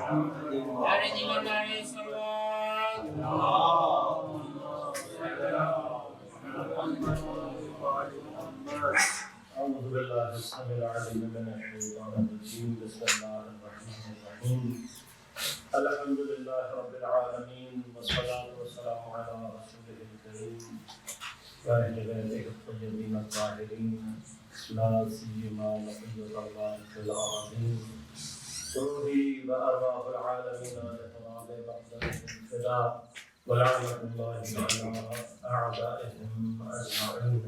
أعوذ بالله السميع العليم من الشيطان الرجيم بسم الله الرحمن الرحيم الحمد لله رب العالمين والصلاة والسلام على رسوله الكريم وأهل بيته الطيبين الطاهرين لا سيما بقية الله في الأراضين روحي وأرواح العالمين لتراب مقدمة الفداء ولعنة الله على أعدائهم أجمعين.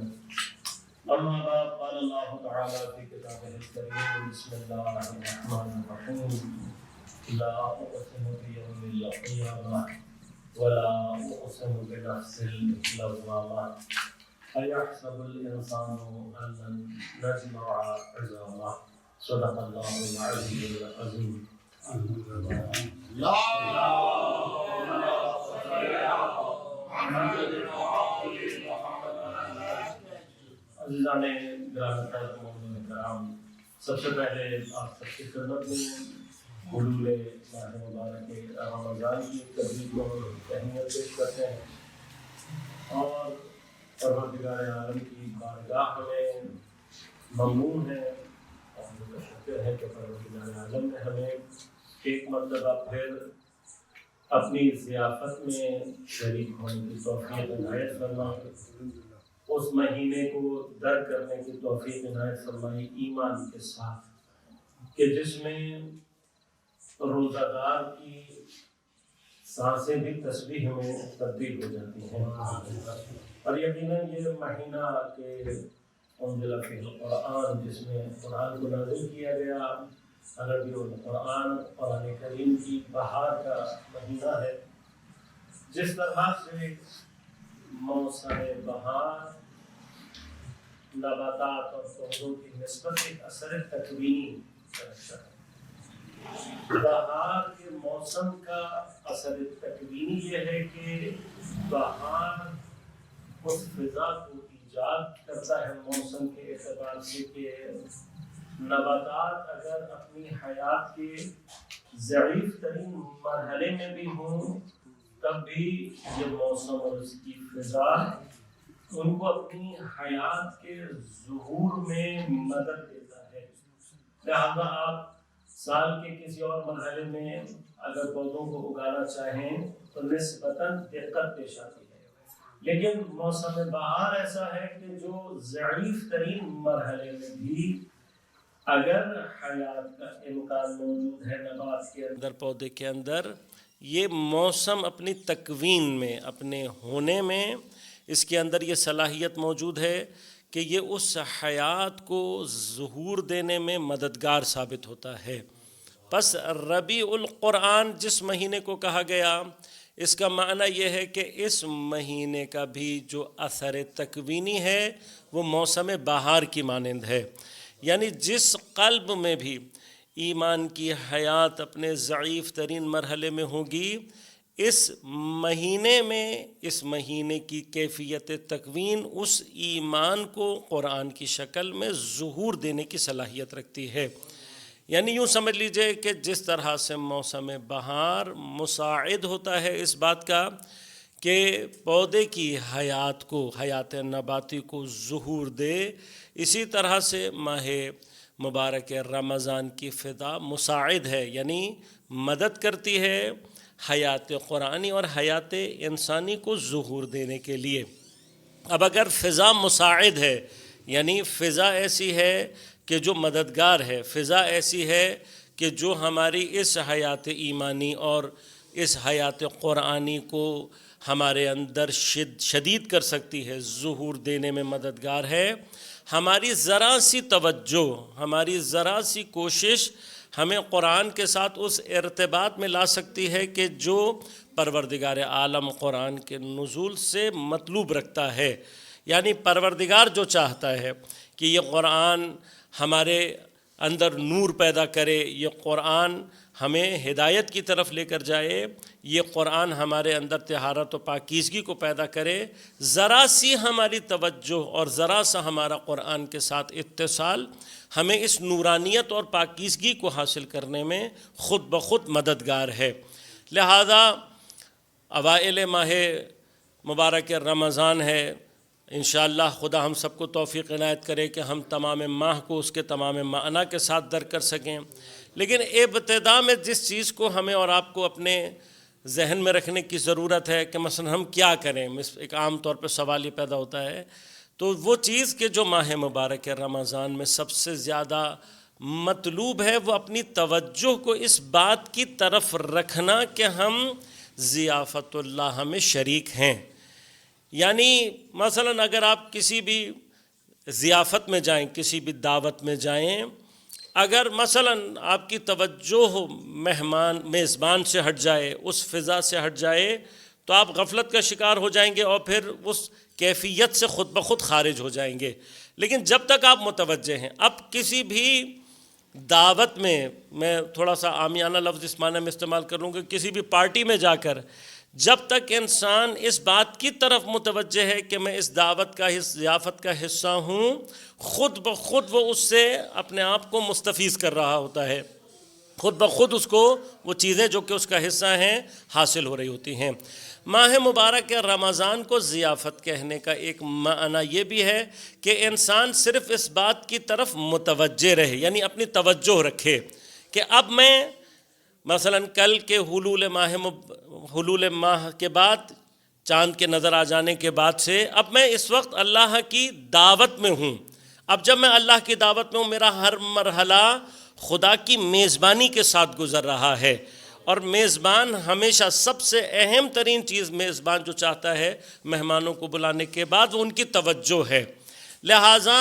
أما بعد قال الله تعالى في كتابه الكريم بسم الله الرحمن الرحيم لا أقسم بيوم القيامة ولا أقسم بنفس اللوامة أيحسب الإنسان أن لن نجمع عظامه صدق الله العلي العظيم. عزیزان گرامی قدر مومنین کرام، سب سے پہلے آپ سب کی خدمت میں حلول ماہ مبارک رمضان کی تقریب کو تہنیت پیش کرتے ہیں اور پروردگار عالم کی بارگاہ میں ممنون ہے اور متشکر ہے کہ پروردگار عالم نے ہمیں ایک مرتبہ پھر اپنی ضیافت میں شریک ہونے کی توفیق عنایت فرمائی، اس مہینے کو در کرنے کی توفیق عنایت فرمائی ایمان کے ساتھ کہ جس میں روزہ دار کی سانسیں بھی تسبیح میں تبدیل ہو جاتی ہیں، اور یقیناً یہ مہینہ کہ انزل فیہ القرآن جس میں قرآن کو نازل کیا گیا، عربی القرآن قرآن کریم کی بہار کا مہینہ ہے۔ جس طرح سے موسم بہار نباتات اور پودوں کی نسبت ایک اثر تکوینی رکھتا ہے، بہار کے موسم کا اثر تکوینی یہ ہے کہ بہار اس فضا کو ایجاد کرتا ہے موسم کے اعتبار سے کہ نباتات اگر اپنی حیات کے ضعیف ترین مرحلے میں بھی ہوں تب بھی یہ موسم اور اس کی فضا ان کو اپنی حیات کے ظہور میں مدد دیتا ہے۔ لہذا آپ سال کے کسی اور مرحلے میں اگر پودوں کو اگانا چاہیں تو نسبتاً دقت پیش آتی ہے، لیکن موسم بہار ایسا ہے کہ جو ضعیف ترین مرحلے میں بھی اگر حیات کا امکان موجود ہے نبات کے اندر، پودے کے اندر، یہ موسم اپنی تکوین میں، اپنے ہونے میں اس کے اندر یہ صلاحیت موجود ہے کہ یہ اس حیات کو ظہور دینے میں مددگار ثابت ہوتا ہے۔ پس ربیع القرآن جس مہینے کو کہا گیا، اس کا معنی یہ ہے کہ اس مہینے کا بھی جو اثر تکوینی ہے وہ موسم بہار کی مانند ہے، یعنی جس قلب میں بھی ایمان کی حیات اپنے ضعیف ترین مرحلے میں ہوگی، اس مہینے میں اس مہینے کی کیفیت تکوین اس ایمان کو قرآن کی شکل میں ظہور دینے کی صلاحیت رکھتی ہے۔ یعنی یوں سمجھ لیجئے کہ جس طرح سے موسم بہار مساعد ہوتا ہے اس بات کا کہ پودے کی حیات کو، حیات نباتی کو ظہور دے، اسی طرح سے ماہ مبارک رمضان کی فضا مساعد ہے، یعنی مدد کرتی ہے حیات قرآنی اور حیات انسانی کو ظہور دینے کے لیے۔ اب اگر فضا مساعد ہے، یعنی فضا ایسی ہے کہ جو مددگار ہے، فضا ایسی ہے کہ جو ہماری اس حیات ایمانی اور اس حیات قرآنی کو ہمارے اندر شدید کر سکتی ہے، ظہور دینے میں مددگار ہے، ہماری ذرا سی توجہ، ہماری ذرا سی کوشش ہمیں قرآن کے ساتھ اس ارتباط میں لا سکتی ہے کہ جو پروردگار عالم قرآن کے نزول سے مطلوب رکھتا ہے۔ یعنی پروردگار جو چاہتا ہے کہ یہ قرآن ہمارے اندر نور پیدا کرے، یہ قرآن ہمیں ہدایت کی طرف لے کر جائے، یہ قرآن ہمارے اندر طہارت و پاکیزگی کو پیدا کرے، ذرا سی ہماری توجہ اور ذرا سا ہمارا قرآن کے ساتھ اتصال ہمیں اس نورانیت اور پاکیزگی کو حاصل کرنے میں خود بخود مددگار ہے۔ لہذا اوائل ماہ مبارک رمضان ہے، انشاءاللہ خدا ہم سب کو توفیق عنایت کرے کہ ہم تمام ماہ کو اس کے تمام معنی کے ساتھ درک کر سکیں۔ لیکن ابتدا میں جس چیز کو ہمیں اور آپ کو اپنے ذہن میں رکھنے کی ضرورت ہے کہ مثلا ہم کیا کریں، ایک عام طور پہ سوال یہ پیدا ہوتا ہے، تو وہ چیز کہ جو ماہ مبارک رمضان میں سب سے زیادہ مطلوب ہے وہ اپنی توجہ کو اس بات کی طرف رکھنا کہ ہم ضیافت اللہ میں شریک ہیں۔ یعنی مثلا اگر آپ کسی بھی ضیافت میں جائیں، کسی بھی دعوت میں جائیں، اگر مثلا آپ کی توجہ میزبان سے ہٹ جائے، اس فضا سے ہٹ جائے، تو آپ غفلت کا شکار ہو جائیں گے اور پھر اس کیفیت سے خود بخود خارج ہو جائیں گے۔ لیکن جب تک آپ متوجہ ہیں، اب کسی بھی دعوت میں تھوڑا سا عامیانہ لفظ اس معنی میں استعمال کروں کہ کسی بھی پارٹی میں جا کر جب تک انسان اس بات کی طرف متوجہ ہے کہ میں اس دعوت کا، اس ضیافت کا حصہ ہوں، خود بخود وہ اس سے اپنے آپ کو مستفیض کر رہا ہوتا ہے، خود بخود اس کو وہ چیزیں جو کہ اس کا حصہ ہیں حاصل ہو رہی ہوتی ہیں۔ ماہ مبارک رمضان کو ضیافت کہنے کا ایک معنی یہ بھی ہے کہ انسان صرف اس بات کی طرف متوجہ رہے، یعنی اپنی توجہ رکھے کہ اب میں مثلا کل کے حلول ماہ کے بعد، چاند کے نظر آ جانے کے بعد سے اب میں اس وقت اللہ کی دعوت میں ہوں۔ اب جب میں اللہ کی دعوت میں ہوں، میرا ہر مرحلہ خدا کی میزبانی کے ساتھ گزر رہا ہے، اور میزبان ہمیشہ سب سے اہم ترین چیز میزبان جو چاہتا ہے مہمانوں کو بلانے کے بعد وہ ان کی توجہ ہے۔ لہٰذا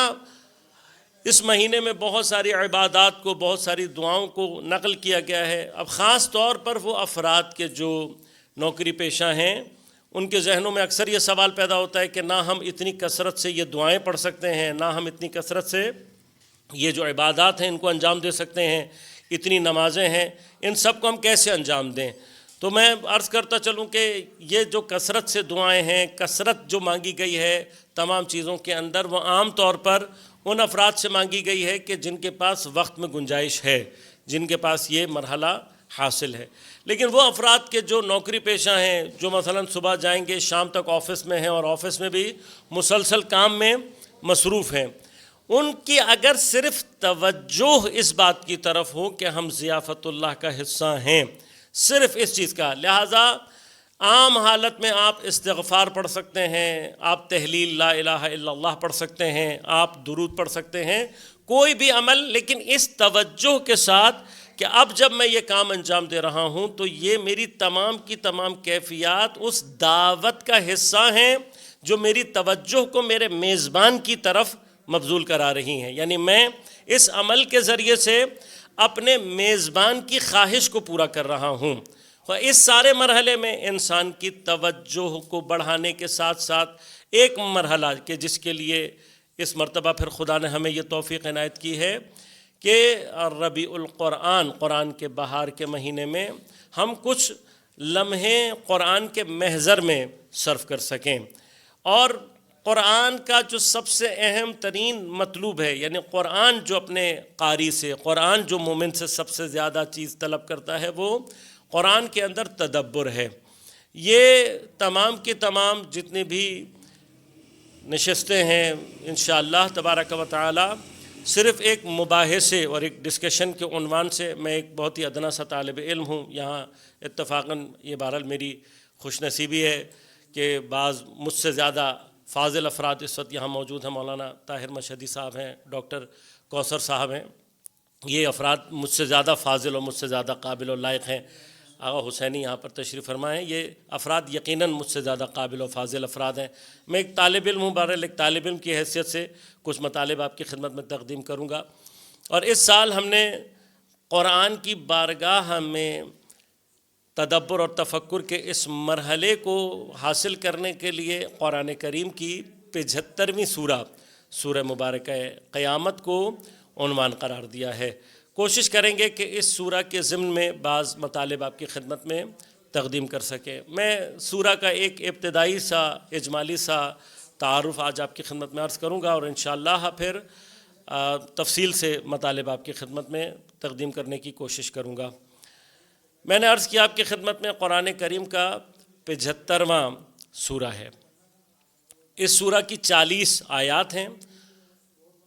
اس مہینے میں بہت ساری عبادات کو، بہت ساری دعاؤں کو نقل کیا گیا ہے۔ اب خاص طور پر وہ افراد کے جو نوکری پیشہ ہیں، ان کے ذہنوں میں اکثر یہ سوال پیدا ہوتا ہے کہ نہ ہم اتنی کثرت سے یہ دعائیں پڑھ سکتے ہیں، نہ ہم اتنی کثرت سے یہ جو عبادات ہیں ان کو انجام دے سکتے ہیں، اتنی نمازیں ہیں، ان سب کو ہم کیسے انجام دیں۔ تو میں عرض کرتا چلوں کہ یہ جو کثرت سے دعائیں ہیں، کثرت جو مانگی گئی ہے تمام چیزوں کے اندر، وہ عام طور پر ان افراد سے مانگی گئی ہے کہ جن کے پاس وقت میں گنجائش ہے، جن کے پاس یہ مرحلہ حاصل ہے۔ لیکن وہ افراد کے جو نوکری پیشہ ہیں، جو مثلا صبح جائیں گے شام تک آفس میں ہیں اور آفس میں بھی مسلسل کام میں مصروف ہیں، ان کی اگر صرف توجہ اس بات کی طرف ہو کہ ہم ضیافت اللہ کا حصہ ہیں، صرف اس چیز کا، لہٰذا عام حالت میں آپ استغفار پڑھ سکتے ہیں، آپ تحلیل لا الہ الا اللہ پڑھ سکتے ہیں، آپ درود پڑھ سکتے ہیں، کوئی بھی عمل، لیکن اس توجہ کے ساتھ کہ اب جب میں یہ کام انجام دے رہا ہوں تو یہ میری تمام کی تمام کیفیات اس دعوت کا حصہ ہیں جو میری توجہ کو میرے میزبان کی طرف مبذول کرا رہی ہیں۔ یعنی میں اس عمل کے ذریعے سے اپنے میزبان کی خواہش کو پورا کر رہا ہوں۔ اس سارے مرحلے میں انسان کی توجہ کو بڑھانے کے ساتھ ساتھ ایک مرحلہ کہ جس کے لیے اس مرتبہ پھر خدا نے ہمیں یہ توفیق عنایت کی ہے کہ ربیع القرآن، قرآن کے بہار کے مہینے میں ہم کچھ لمحے قرآن کے محضر میں صرف کر سکیں، اور قرآن کا جو سب سے اہم ترین مطلوب ہے، یعنی قرآن جو اپنے قاری سے، قرآن جو مومن سے سب سے زیادہ چیز طلب کرتا ہے، وہ قرآن کے اندر تدبر ہے۔ یہ تمام کی تمام جتنی بھی نشستیں ہیں انشاءاللہ تبارک و تعالی، صرف ایک مباحثے اور ایک ڈسکشن کے عنوان سے، میں ایک بہت ہی ادنا سا طالب علم ہوں یہاں، اتفاقاً یہ بہرحال میری خوش نصیبی ہے کہ بعض مجھ سے زیادہ فاضل افراد اس وقت یہاں موجود ہیں۔ مولانا طاہر مشہدی صاحب ہیں، ڈاکٹر کوثر صاحب ہیں، یہ افراد مجھ سے زیادہ فاضل اور مجھ سے زیادہ قابل و لائق ہیں۔ آغا حسینی یہاں پر تشریف فرما ہیں، یہ افراد یقیناً مجھ سے زیادہ قابل و فاضل افراد ہیں۔ میں ایک طالب علم ہوں، بہرحال ایک طالب علم کی حیثیت سے کچھ مطالب آپ کی خدمت میں تقدیم کروں گا۔ اور اس سال ہم نے قرآن کی بارگاہ میں تدبر اور تفکر کے اس مرحلے کو حاصل کرنے کے لیے قرآن کریم کی 75ویں سورہ مبارکہ قیامت کو عنوان قرار دیا ہے۔ کوشش کریں گے کہ اس سورہ کے ضمن میں بعض مطالب آپ کی خدمت میں تقدیم کر سکیں۔ میں سورہ کا ایک ابتدائی سا اجمالی سا تعارف آج آپ کی خدمت میں عرض کروں گا، اور انشاءاللہ پھر تفصیل سے مطالب آپ کی خدمت میں تقدیم کرنے کی کوشش کروں گا۔ میں نے عرض کیا آپ کی خدمت میں قرآن کریم کا 75واں سورہ ہے۔ اس سورہ کی 40 آیات ہیں۔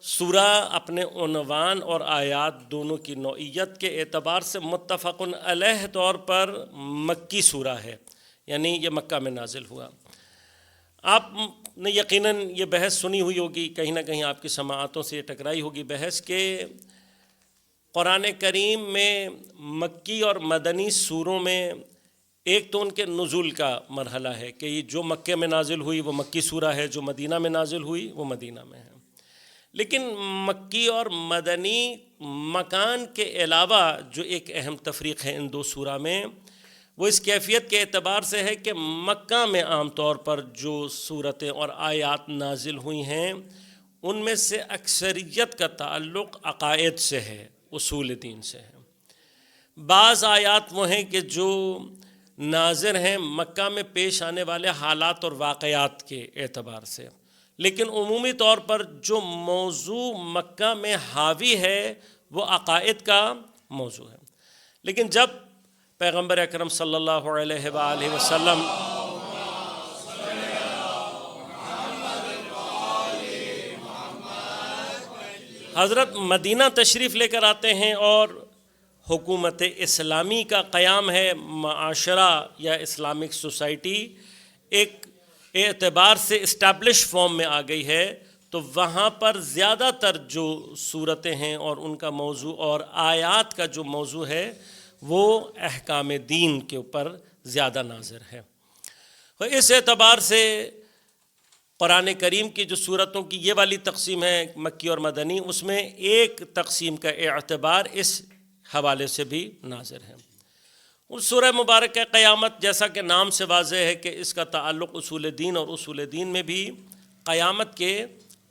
سورہ اپنے عنوان اور آیات دونوں کی نوعیت کے اعتبار سے متفق علیہ طور پر مکی سورہ ہے، یعنی یہ مکہ میں نازل ہوا۔ آپ نے یقیناً یہ بحث سنی ہوئی ہوگی، کہیں نہ کہیں آپ کی سماعتوں سے یہ ٹکرائی ہوگی بحث کہ قرآن کریم میں مکی اور مدنی سوروں میں ایک تو ان کے نزول کا مرحلہ ہے کہ یہ جو مکے میں نازل ہوئی وہ مکی سورہ ہے، جو مدینہ میں نازل ہوئی وہ مدینہ میں ہے۔ لیکن مکی اور مدنی مکان کے علاوہ جو ایک اہم تفریق ہے ان دو سورہ میں، وہ اس کیفیت کے اعتبار سے ہے کہ مکہ میں عام طور پر جو صورتیں اور آیات نازل ہوئی ہیں ان میں سے اکثریت کا تعلق عقائد سے ہے، اصول دین سے ہے۔ بعض آیات وہ ہیں کہ جو نازل ہیں مکہ میں پیش آنے والے حالات اور واقعات کے اعتبار سے، لیکن عمومی طور پر جو موضوع مکہ میں حاوی ہے وہ عقائد کا موضوع ہے۔ لیکن جب پیغمبر اکرم صلی اللہ علیہ وآلہ وسلم حضرت مدینہ تشریف لے کر آتے ہیں اور حکومت اسلامی کا قیام ہے، معاشرہ یا اسلامک سوسائٹی ایک اعتبار سے اسٹیبلش فارم میں آ گئی ہے، تو وہاں پر زیادہ تر جو صورتیں ہیں اور ان کا موضوع اور آیات کا جو موضوع ہے وہ احکام دین کے اوپر زیادہ ناظر ہے۔ اور اس اعتبار سے قرآن کریم کی جو صورتوں کی یہ والی تقسیم ہے مکی اور مدنی، اس میں ایک تقسیم کا اعتبار اس حوالے سے بھی ناظر ہے۔ اس سورہ مبارک قیامت جیسا کہ نام سے واضح ہے کہ اس کا تعلق اصول دین اور اصول دین میں بھی قیامت کے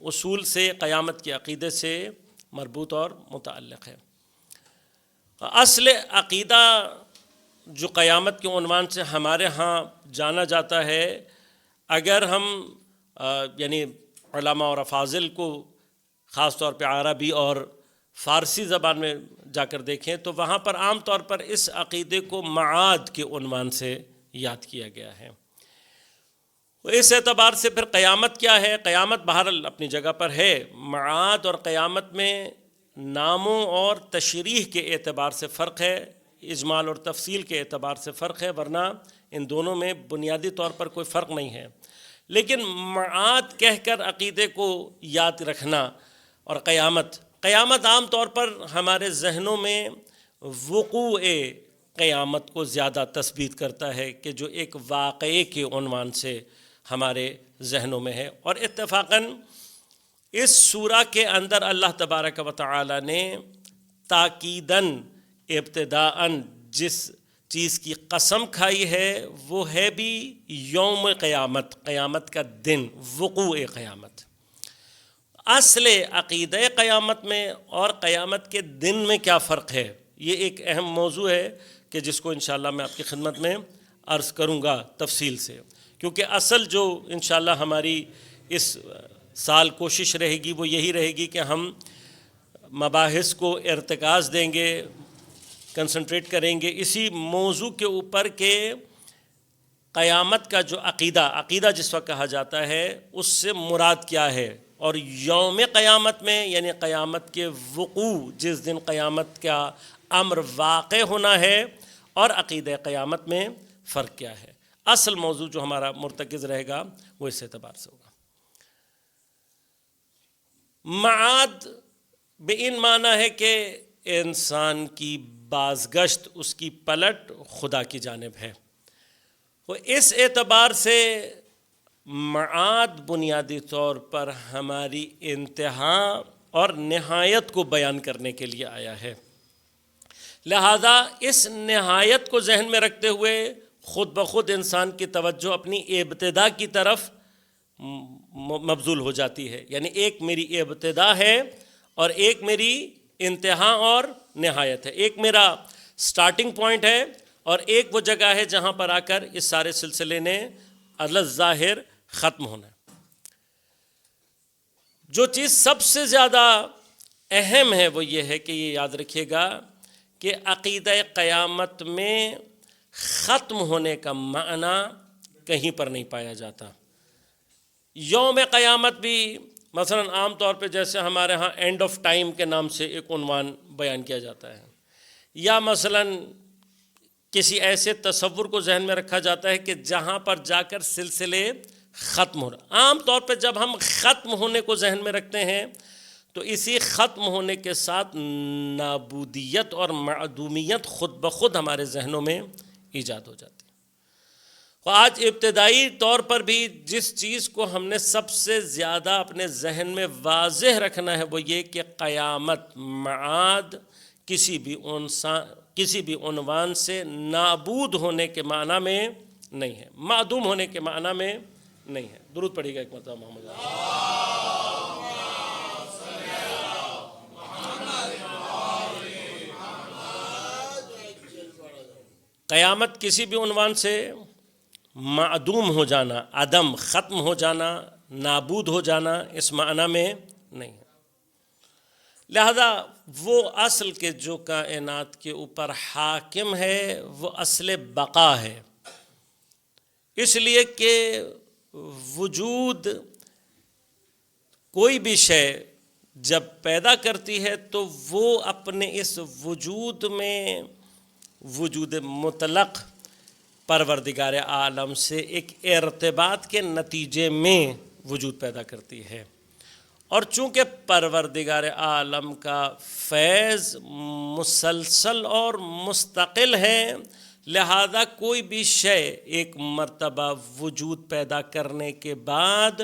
اصول سے، قیامت کے عقیدے سے مربوط اور متعلق ہے۔ اصل عقیدہ جو قیامت کے عنوان سے ہمارے ہاں جانا جاتا ہے، اگر ہم یعنی علماء اور افاضل کو خاص طور پہ عربی اور فارسی زبان میں جا کر دیکھیں تو وہاں پر عام طور پر اس عقیدے کو معاد کے عنوان سے یاد کیا گیا ہے۔ اس اعتبار سے پھر قیامت کیا ہے؟ قیامت بہرحال اپنی جگہ پر ہے، معاد اور قیامت میں ناموں اور تشریح کے اعتبار سے فرق ہے، اجمال اور تفصیل کے اعتبار سے فرق ہے، ورنہ ان دونوں میں بنیادی طور پر کوئی فرق نہیں ہے۔ لیکن معاد کہہ کر عقیدے کو یاد رکھنا اور قیامت عام طور پر ہمارے ذہنوں میں وقوع قیامت کو زیادہ تثبیت کرتا ہے کہ جو ایک واقعے کے عنوان سے ہمارے ذہنوں میں ہے۔ اور اتفاقاً اس سورہ کے اندر اللہ تبارک و تعالی نے تاکیداً ابتداءً جس چیز کی قسم کھائی ہے وہ ہے بھی یوم قیامت، قیامت کا دن، وقوع قیامت۔ اصل عقیدہ قیامت میں اور قیامت کے دن میں کیا فرق ہے، یہ ایک اہم موضوع ہے کہ جس کو انشاءاللہ میں آپ کی خدمت میں عرض کروں گا تفصیل سے، کیونکہ اصل جو انشاءاللہ ہماری اس سال کوشش رہے گی وہ یہی رہے گی کہ ہم مباحث کو ارتکاز دیں گے، کنسنٹریٹ کریں گے اسی موضوع کے اوپر کہ قیامت کا جو عقیدہ جس وقت کہا جاتا ہے اس سے مراد کیا ہے، اور یوم قیامت میں یعنی قیامت کے وقوع، جس دن قیامت کا امر واقع ہونا ہے، اور عقیدہ قیامت میں فرق کیا ہے۔ اصل موضوع جو ہمارا مرتکز رہے گا وہ اس اعتبار سے ہوگا۔ معاد بِإِن معنی ہے کہ انسان کی بازگشت، اس کی پلٹ خدا کی جانب ہے۔ وہ اس اعتبار سے معاد بنیادی طور پر ہماری انتہا اور نہایت کو بیان کرنے کے لیے آیا ہے، لہذا اس نہایت کو ذہن میں رکھتے ہوئے خود بخود انسان کی توجہ اپنی ابتدا کی طرف مبذول ہو جاتی ہے، یعنی ایک میری ابتدا ہے اور ایک میری انتہا اور نہایت ہے، ایک میرا سٹارٹنگ پوائنٹ ہے اور ایک وہ جگہ ہے جہاں پر آ کر اس سارے سلسلے نے الظاہر ختم ہونا ہے۔ جو چیز سب سے زیادہ اہم ہے وہ یہ ہے کہ یہ یاد رکھیے گا کہ عقیدہ قیامت میں ختم ہونے کا معنی کہیں پر نہیں پایا جاتا. یوم قیامت بھی مثلا عام طور پہ جیسے ہمارے ہاں اینڈ آف ٹائم کے نام سے ایک عنوان بیان کیا جاتا ہے، یا مثلا کسی ایسے تصور کو ذہن میں رکھا جاتا ہے کہ جہاں پر جا کر سلسلے ختم ہو رہا. عام طور پہ جب ہم ختم ہونے کو ذہن میں رکھتے ہیں تو اسی ختم ہونے کے ساتھ نابودیت اور معدومیت خود بخود ہمارے ذہنوں میں ایجاد ہو جاتی ہے. آج ابتدائی طور پر بھی جس چیز کو ہم نے سب سے زیادہ اپنے ذہن میں واضح رکھنا ہے وہ یہ کہ قیامت معاد کسی بھی عنوان سے نابود ہونے کے معنی میں نہیں ہے، معدوم ہونے کے معنی میں نہیں ہے. درود پڑھیے گا ایک مرتبہ محمد قیامت کسی بھی عنوان سے معدوم ہو جانا، عدم، ختم ہو جانا، نابود ہو جانا اس معنی میں نہیں ہے. لہذا وہ اصل کے جو کائنات کے اوپر حاکم ہے وہ اصل بقا ہے، اس لیے کہ وجود کوئی بھی شے جب پیدا کرتی ہے تو وہ اپنے اس وجود میں وجود مطلق پروردگار عالم سے ایک ارتباط کے نتیجے میں وجود پیدا کرتی ہے. اور چونکہ پروردگار عالم کا فیض مسلسل اور مستقل ہے، لہذا کوئی بھی شے ایک مرتبہ وجود پیدا کرنے کے بعد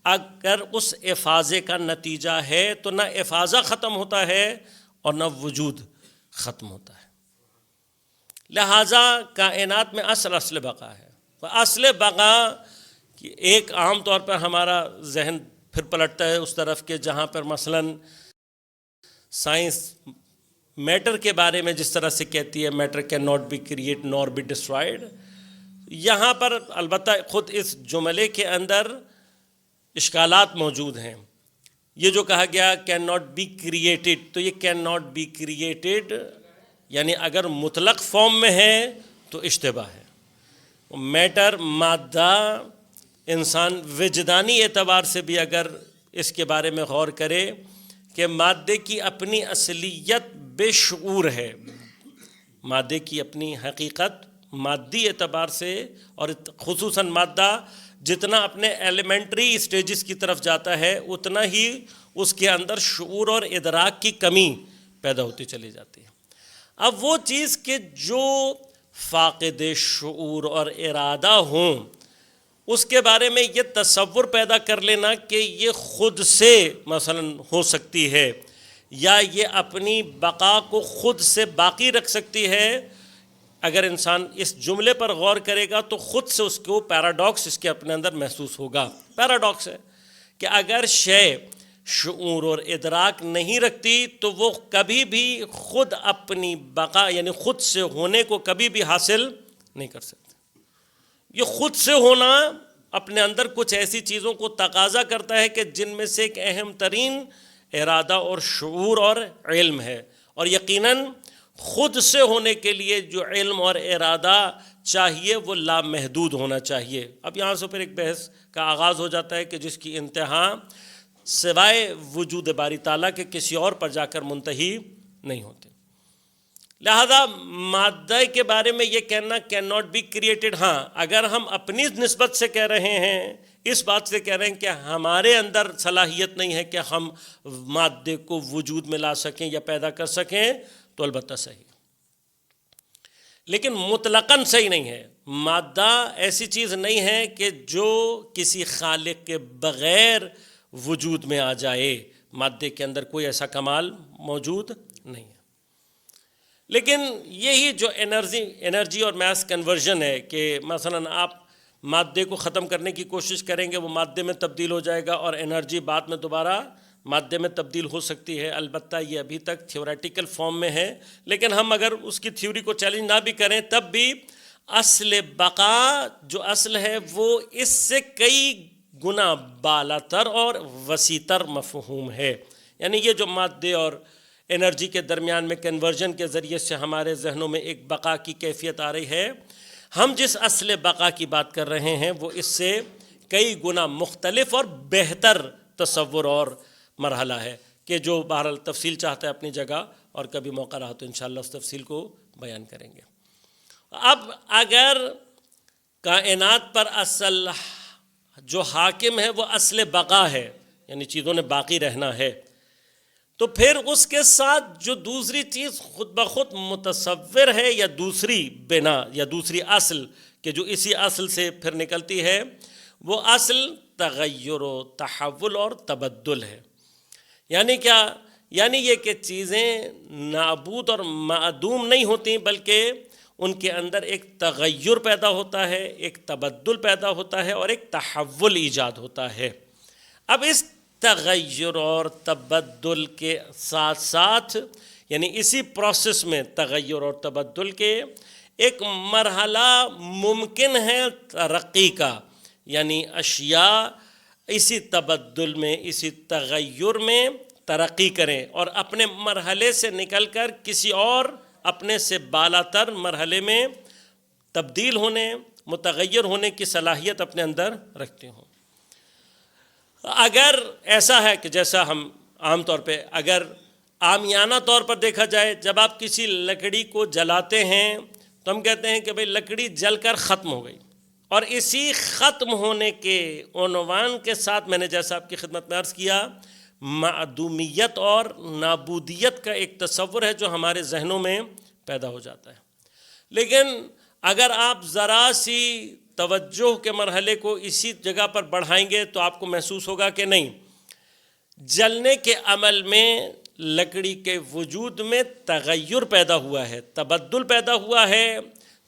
اگر اس افاضے کا نتیجہ ہے تو نہ افاضہ ختم ہوتا ہے اور نہ وجود ختم ہوتا ہے. لہٰذا کائنات میں اصل بقا ہے. اصل بقا ایک عام طور پر ہمارا ذہن پھر پلٹتا ہے اس طرف کہ جہاں پر مثلاً سائنس میٹر کے بارے میں جس طرح سے کہتی ہے matter can not be create nor be destroyed, یہاں پر البتہ خود اس جملے کے اندر اشکالات موجود ہیں. یہ جو کہا گیا کین ناٹ بی کریٹڈ، تو یہ کین ناٹ بی کریٹڈ یعنی اگر مطلق فارم میں ہے تو اشتباہ ہے. میٹر، مادہ، انسان وجدانی اعتبار سے بھی اگر اس کے بارے میں غور کرے کہ مادے کی اپنی اصلیت بے شعور ہے، مادے کی اپنی حقیقت مادی اعتبار سے، اور خصوصاً مادہ جتنا اپنے ایلیمنٹری اسٹیجز کی طرف جاتا ہے اتنا ہی اس کے اندر شعور اور ادراک کی کمی پیدا ہوتی چلی جاتی ہے. اب وہ چیز کہ جو فاقد شعور اور ارادہ ہوں اس کے بارے میں یہ تصور پیدا کر لینا کہ یہ خود سے مثلا ہو سکتی ہے یا یہ اپنی بقا کو خود سے باقی رکھ سکتی ہے، اگر انسان اس جملے پر غور کرے گا تو خود سے اس کو پیراڈاکس اس کے اپنے اندر محسوس ہوگا. پیراڈاکس ہے کہ اگر شے شعور اور ادراک نہیں رکھتی تو وہ کبھی بھی خود اپنی بقا یعنی خود سے ہونے کو کبھی بھی حاصل نہیں کر سکتی. یہ خود سے ہونا اپنے اندر کچھ ایسی چیزوں کو تقاضا کرتا ہے کہ جن میں سے ایک اہم ترین ارادہ اور شعور اور علم ہے، اور یقیناً خود سے ہونے کے لیے جو علم اور ارادہ چاہیے وہ لامحدود ہونا چاہیے. اب یہاں سے پھر ایک بحث کا آغاز ہو جاتا ہے کہ جس کی انتہا سوائے وجود باری تعالیٰ کے کسی اور پر جا کر منتہی نہیں ہوتی. لہذا مادہ کے بارے میں یہ کہنا کین ناٹ بی کریٹڈ، ہاں اگر ہم اپنی نسبت سے کہہ رہے ہیں، اس بات سے کہہ رہے ہیں کہ ہمارے اندر صلاحیت نہیں ہے کہ ہم مادے کو وجود میں لا سکیں یا پیدا کر سکیں، تو البتہ صحیح، لیکن مطلقاً صحیح نہیں ہے. مادہ ایسی چیز نہیں ہے کہ جو کسی خالق کے بغیر وجود میں آ جائے. مادے کے اندر کوئی ایسا کمال موجود نہیں ہے. لیکن یہی جو انرجی اور میس کنورژن ہے کہ مثلاً آپ مادے کو ختم کرنے کی کوشش کریں گے وہ مادے میں تبدیل ہو جائے گا اور انرجی بعد میں دوبارہ مادے میں تبدیل ہو سکتی ہے. البتہ یہ ابھی تک تھیوریٹیکل فارم میں ہے، لیکن ہم اگر اس کی تھیوری کو چیلنج نہ بھی کریں تب بھی اصل بقا جو اصل ہے وہ اس سے کئی گنا بالا تر اور وسیع تر مفہوم ہے. یعنی یہ جو مادے اور انرجی کے درمیان میں کنورژن کے ذریعے سے ہمارے ذہنوں میں ایک بقا کی کیفیت آ رہی ہے، ہم جس اصل بقا کی بات کر رہے ہیں وہ اس سے کئی گنا مختلف اور بہتر تصور اور مرحلہ ہے، کہ جو بہرحال تفصیل چاہتا ہے اپنی جگہ، اور کبھی موقع رہا تو انشاءاللہ اس تفصیل کو بیان کریں گے۔ اب اگر کائنات پر اصل جو حاکم ہے وہ اصل بقا ہے، یعنی چیزوں نے باقی رہنا ہے، تو پھر اس کے ساتھ جو دوسری چیز خود بخود متصور ہے یا دوسری بنا یا دوسری اصل، کہ جو اسی اصل سے پھر نکلتی ہے، وہ اصل تغیر و تحول اور تبدل ہے۔ یعنی کیا؟ یعنی یہ کہ چیزیں نابود اور معدوم نہیں ہوتی، بلکہ ان کے اندر ایک تغیر پیدا ہوتا ہے، ایک تبدل پیدا ہوتا ہے اور ایک تحول ایجاد ہوتا ہے۔ اب اس تغیر اور تبدل کے ساتھ ساتھ، یعنی اسی پروسیس میں تغیر اور تبدل کے ایک مرحلہ ممکن ہے ترقی کا، یعنی اشیاء اسی تبدل میں، اسی تغیر میں ترقی کریں اور اپنے مرحلے سے نکل کر کسی اور اپنے سے بالا تر مرحلے میں تبدیل ہونے، متغیر ہونے کی صلاحیت اپنے اندر رکھتے ہوں۔ اگر ایسا ہے کہ جیسا ہم عام طور پہ اگر عامیانہ طور پر دیکھا جائے، جب آپ کسی لکڑی کو جلاتے ہیں تو ہم کہتے ہیں کہ بھئی لکڑی جل کر ختم ہو گئی، اور اسی ختم ہونے کے عنوان کے ساتھ میں نے جیسا آپ کی خدمت میں عرض کیا، معدومیت اور نابودیت کا ایک تصور ہے جو ہمارے ذہنوں میں پیدا ہو جاتا ہے۔ لیکن اگر آپ ذرا سی توجہ کے مرحلے کو اسی جگہ پر بڑھائیں گے تو آپ کو محسوس ہوگا کہ نہیں، جلنے کے عمل میں لکڑی کے وجود میں تغیر پیدا ہوا ہے، تبدل پیدا ہوا ہے۔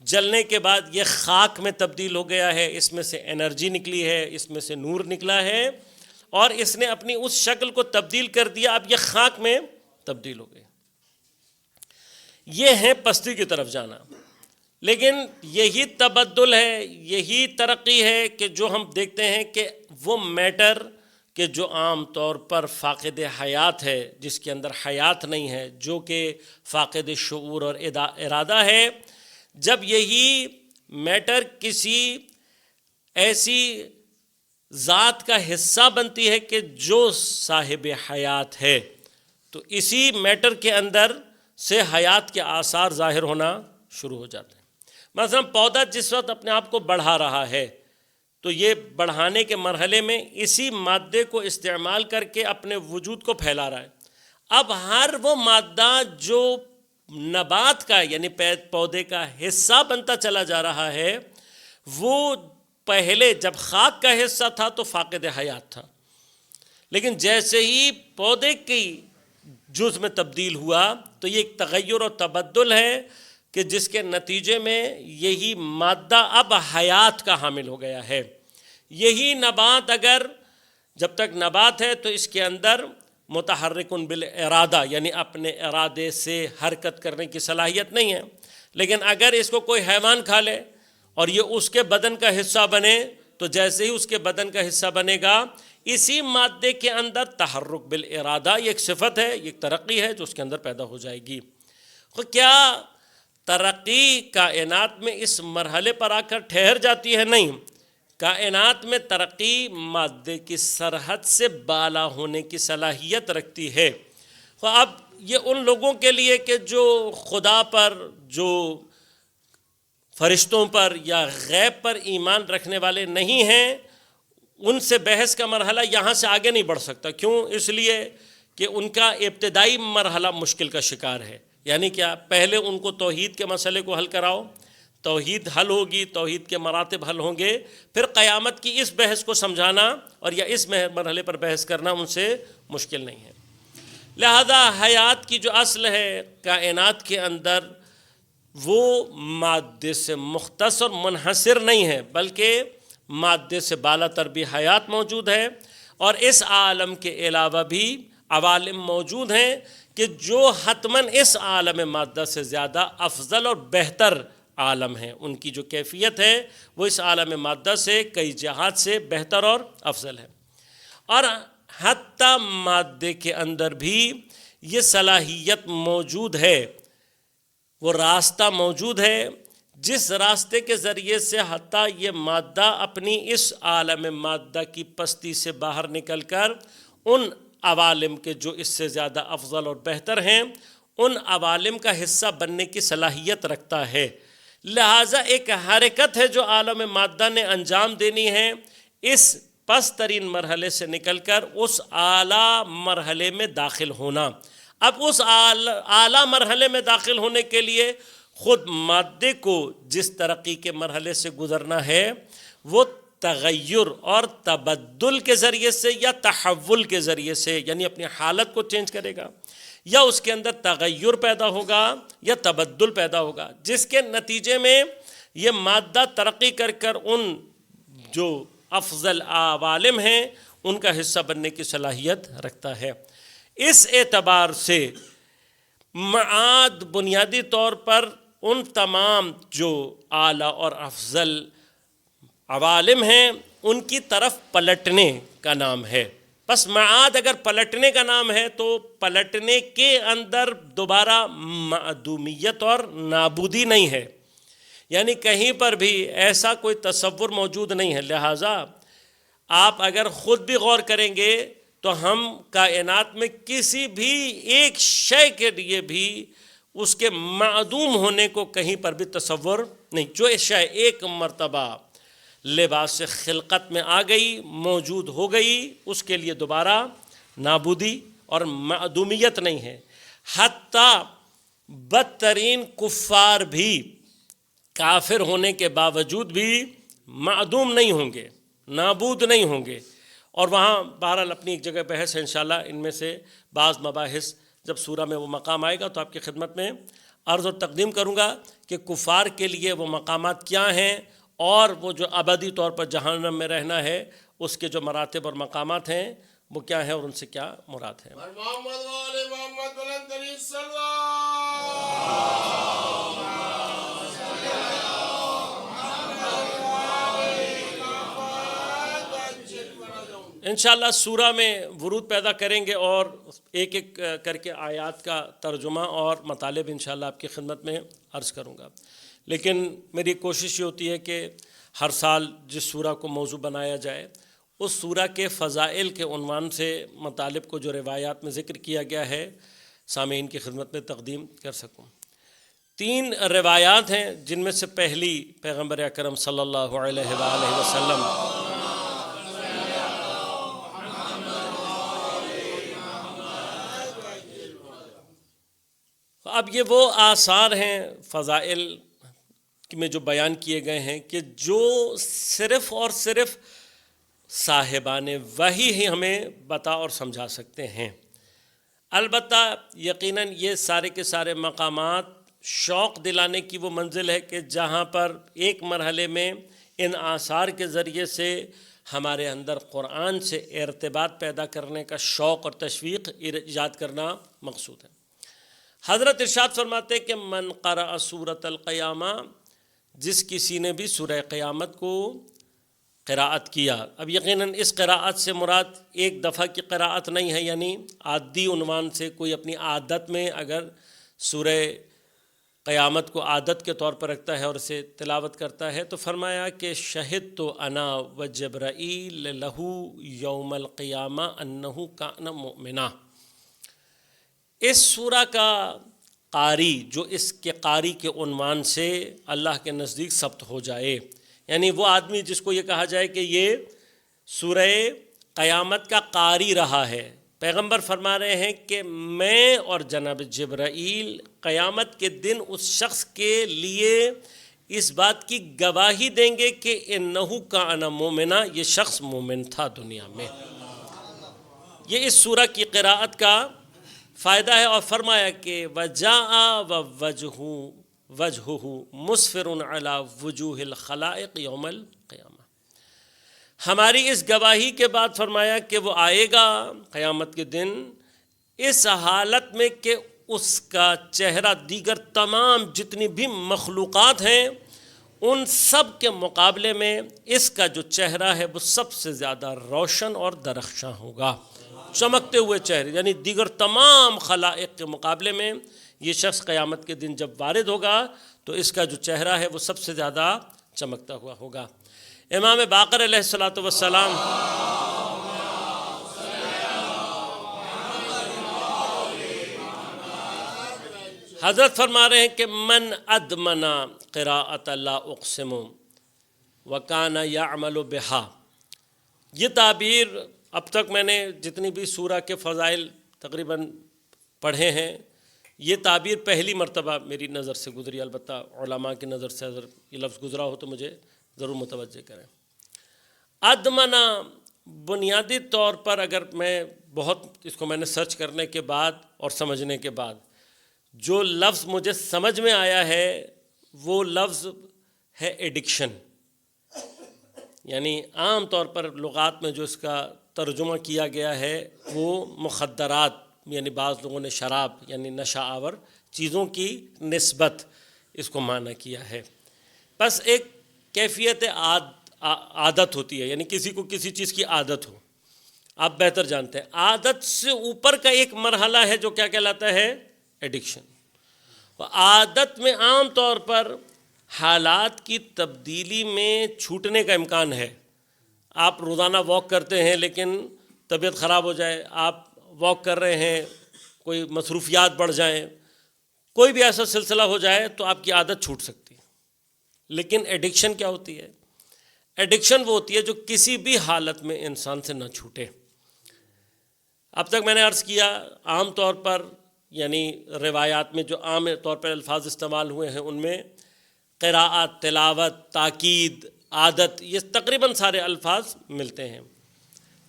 جلنے کے بعد یہ خاک میں تبدیل ہو گیا ہے، اس میں سے انرجی نکلی ہے، اس میں سے نور نکلا ہے، اور اس نے اپنی اس شکل کو تبدیل کر دیا، اب یہ خاک میں تبدیل ہو گئی۔ یہ ہے پستی کی طرف جانا، لیکن یہی تبدل ہے، یہی ترقی ہے کہ جو ہم دیکھتے ہیں کہ وہ میٹر کہ جو عام طور پر فاقد حیات ہے، جس کے اندر حیات نہیں ہے، جو کہ فاقد شعور اور ارادہ ہے، جب یہی میٹر کسی ایسی ذات کا حصہ بنتی ہے کہ جو صاحب حیات ہے، تو اسی میٹر کے اندر سے حیات کے آثار ظاہر ہونا شروع ہو جاتے ہیں۔ مثلا پودا جس وقت اپنے آپ کو بڑھا رہا ہے تو یہ بڑھانے کے مرحلے میں اسی مادے کو استعمال کر کے اپنے وجود کو پھیلا رہا ہے۔ اب ہر وہ مادہ جو نبات کا یعنی پودے کا حصہ بنتا چلا جا رہا ہے، وہ پہلے جب خاک کا حصہ تھا تو فاقد حیات تھا، لیکن جیسے ہی پودے کی جز میں تبدیل ہوا تو یہ ایک تغیر و تبدل ہے کہ جس کے نتیجے میں یہی مادہ اب حیات کا حامل ہو گیا ہے۔ یہی نبات اگر جب تک نبات ہے تو اس کے اندر متحرکن بالارادہ یعنی اپنے ارادے سے حرکت کرنے کی صلاحیت نہیں ہے، لیکن اگر اس کو کوئی حیوان کھا لے اور یہ اس کے بدن کا حصہ بنے تو جیسے ہی اس کے بدن کا حصہ بنے گا، اسی مادے کے اندر تحرک بالارادہ یہ ایک صفت ہے، یہ ایک ترقی ہے جو اس کے اندر پیدا ہو جائے گی۔ کیا ترقی کائنات میں اس مرحلے پر آ کر ٹھہر جاتی ہے؟ نہیں، کائنات میں ترقی مادے کی سرحد سے بالا ہونے کی صلاحیت رکھتی ہے۔ اب یہ ان لوگوں کے لیے کہ جو خدا پر، جو فرشتوں پر یا غیب پر ایمان رکھنے والے نہیں ہیں، ان سے بحث کا مرحلہ یہاں سے آگے نہیں بڑھ سکتا۔ کیوں؟ اس لیے کہ ان کا ابتدائی مرحلہ مشکل کا شکار ہے۔ یعنی کیا؟ پہلے ان کو توحید کے مسئلے کو حل کراؤ، توحید حل ہوگی، توحید کے مراتب حل ہوں گے، پھر قیامت کی اس بحث کو سمجھانا اور یا اس مرحلے پر بحث کرنا ان سے مشکل نہیں ہے۔ لہذا حیات کی جو اصل ہے کائنات کے اندر، وہ مادے سے مختص اور منحصر نہیں ہے، بلکہ مادے سے بالا تر بھی حیات موجود ہے، اور اس عالم کے علاوہ بھی عوالم موجود ہیں کہ جو حتماً اس عالم مادہ سے زیادہ افضل اور بہتر عالم ہیں، ان کی جو کیفیت ہے وہ اس عالم مادہ سے کئی جہات سے بہتر اور افضل ہے۔ اور حتیٰ مادے کے اندر بھی یہ صلاحیت موجود ہے، وہ راستہ موجود ہے جس راستے کے ذریعے سے حتیٰ یہ مادہ اپنی اس عالم مادہ کی پستی سے باہر نکل کر ان عوالم کے جو اس سے زیادہ افضل اور بہتر ہیں ان عوالم کا حصہ بننے کی صلاحیت رکھتا ہے۔ لہٰذا ایک حرکت ہے جو عالم مادہ نے انجام دینی ہے، اس پست ترین مرحلے سے نکل کر اس اعلیٰ مرحلے میں داخل ہونا۔ اب اس اعلیٰ مرحلے میں داخل ہونے کے لیے خود مادے کو جس ترقی کے مرحلے سے گزرنا ہے وہ تغیر اور تبدل کے ذریعے سے یا تحول کے ذریعے سے، یعنی اپنی حالت کو چینج کرے گا، یا اس کے اندر تغیر پیدا ہوگا یا تبدل پیدا ہوگا، جس کے نتیجے میں یہ مادہ ترقی کر کر ان جو افضل عوالم ہیں ان کا حصہ بننے کی صلاحیت رکھتا ہے۔ اس اعتبار سے معاد بنیادی طور پر ان تمام جو اعلیٰ اور افضل عوالم ہیں ان کی طرف پلٹنے کا نام ہے۔ بس معاد اگر پلٹنے کا نام ہے تو پلٹنے کے اندر دوبارہ معدومیت اور نابودی نہیں ہے، یعنی کہیں پر بھی ایسا کوئی تصور موجود نہیں ہے۔ لہٰذا آپ اگر خود بھی غور کریں گے تو ہم کائنات میں کسی بھی ایک شے کے لیے بھی اس کے معدوم ہونے کو کہیں پر بھی تصور نہیں۔ جو شے ایک مرتبہ لباس خلقت میں آ گئی، موجود ہو گئی، اس کے لیے دوبارہ نابودی اور معدومیت نہیں ہے۔ حتیٰ بدترین کفار بھی کافر ہونے کے باوجود بھی معدوم نہیں ہوں گے، نابود نہیں ہوں گے۔ اور وہاں بہرحال اپنی ایک جگہ بحث ہے انشاءاللہ، ان میں سے بعض مباحث جب سورہ میں وہ مقام آئے گا تو آپ کی خدمت میں عرض اور تقدیم کروں گا کہ کفار کے لیے وہ مقامات کیا ہیں اور وہ جو ابدی طور پر جہنم میں رہنا ہے اس کے جو مراتب اور مقامات ہیں وہ کیا ہیں اور ان سے کیا مراد ہے۔ انشاءاللہ سورہ میں ورود پیدا کریں گے اور ایک ایک کر کے آیات کا ترجمہ اور مطالب انشاءاللہ آپ کی خدمت میں عرض کروں گا۔ لیکن میری کوشش یہ ہوتی ہے کہ ہر سال جس سورہ کو موضوع بنایا جائے اس سورہ کے فضائل کے عنوان سے مطالب کو جو روایات میں ذکر کیا گیا ہے سامعین کی خدمت میں تقدیم کر سکوں۔ 3 روایات ہیں جن میں سے پہلی پیغمبر اکرم صلی اللہ علیہ وآلہ وسلم اب یہ وہ آثار ہیں فضائل میں جو بیان کیے گئے ہیں کہ جو صرف اور صرف صاحبان وحی ہی ہمیں بتا اور سمجھا سکتے ہیں۔ البتہ یقیناً یہ سارے کے سارے مقامات شوق دلانے کی وہ منزل ہے کہ جہاں پر ایک مرحلے میں ان آثار کے ذریعے سے ہمارے اندر قرآن سے ارتباط پیدا کرنے کا شوق اور تشویق ایجاد کرنا مقصود ہے۔ حضرت ارشاد فرماتے کہ من قرأ سورۃ القیامہ، جس کسی نے بھی سورہ قیامت کو قراءت کیا۔ اب یقیناً اس قراءت سے مراد ایک دفعہ کی قراءت نہیں ہے، یعنی عادی عنوان سے کوئی اپنی عادت میں اگر سورہ قیامت کو عادت کے طور پر رکھتا ہے اور اسے تلاوت کرتا ہے تو فرمایا کہ شہدت انا و جبرائیل لہو یوم القیامہ انہ کان مؤمنا۔ اس سورہ کا قاری جو اس کے قاری کے عنوان سے اللہ کے نزدیک ثبت ہو جائے، یعنی وہ آدمی جس کو یہ کہا جائے کہ یہ سورہ قیامت کا قاری رہا ہے، پیغمبر فرما رہے ہیں کہ میں اور جناب جبرائیل قیامت کے دن اس شخص کے لیے اس بات کی گواہی دیں گے کہ انہو کان مومنا، یہ شخص مومن تھا دنیا میں۔ یہ اس سورہ کی قراءت کا فائدہ ہے۔ اور فرمایا کہ وَجَاءَ وَوَجْهُهُ مُسْفِرٌ عَلَى وُجُوهِ الْخَلَائِقِ يَوْمَ الْقِيَامَةِ۔ ہماری اس گواہی کے بعد فرمایا کہ وہ آئے گا قیامت کے دن اس حالت میں کہ اس کا چہرہ دیگر تمام جتنی بھی مخلوقات ہیں ان سب کے مقابلے میں اس کا جو چہرہ ہے وہ سب سے زیادہ روشن اور درخشاں ہوگا، چمکتے ہوئے چہرے، یعنی دیگر تمام خلائق کے مقابلے میں یہ شخص قیامت کے دن جب وارد ہوگا تو اس کا جو چہرہ ہے وہ سب سے زیادہ چمکتا ہوا ہوگا۔ امام باقر علیہ الصلوۃ والسلام حضرت فرما رہے ہیں کہ من ادمنا قراءۃ لا اقسم وکان یعمل بہا، یہ تعبیر اب تک میں نے جتنی بھی سورہ کے فضائل تقریباً پڑھے ہیں، یہ تعبیر پہلی مرتبہ میری نظر سے گزری، البتہ علماء کی نظر سے اگر یہ لفظ گزرا ہو تو مجھے ضرور متوجہ کریں۔ ادمنا بنیادی طور پر اگر میں اس کو میں نے سرچ کرنے کے بعد اور سمجھنے کے بعد جو لفظ مجھے سمجھ میں آیا ہے وہ لفظ ہے ایڈکشن، یعنی عام طور پر لغات میں جو اس کا ترجمہ کیا گیا ہے وہ مخدرات، یعنی بعض لوگوں نے شراب یعنی نشہ آور چیزوں کی نسبت اس کو معنی کیا ہے۔ بس ایک کیفیت عادت ہوتی ہے، یعنی کسی کو کسی چیز کی عادت ہو، آپ بہتر جانتے ہیں، عادت سے اوپر کا ایک مرحلہ ہے جو کیا کہلاتا ہے؟ ایڈکشن۔ عادت میں عام طور پر حالات کی تبدیلی میں چھوٹنے کا امکان ہے۔ آپ روزانہ واک کرتے ہیں لیکن طبیعت خراب ہو جائے، آپ واک کر رہے ہیں کوئی مصروفیات بڑھ جائیں، کوئی بھی ایسا سلسلہ ہو جائے تو آپ کی عادت چھوٹ سکتی ہے۔ لیکن ایڈکشن کیا ہوتی ہے؟ ایڈکشن وہ ہوتی ہے جو کسی بھی حالت میں انسان سے نہ چھوٹے۔ اب تک میں نے عرض کیا عام طور پر یعنی روایات میں جو عام طور پر الفاظ استعمال ہوئے ہیں ان میں قراءت، تلاوت، تاکید، عادت، یہ تقریباً سارے الفاظ ملتے ہیں،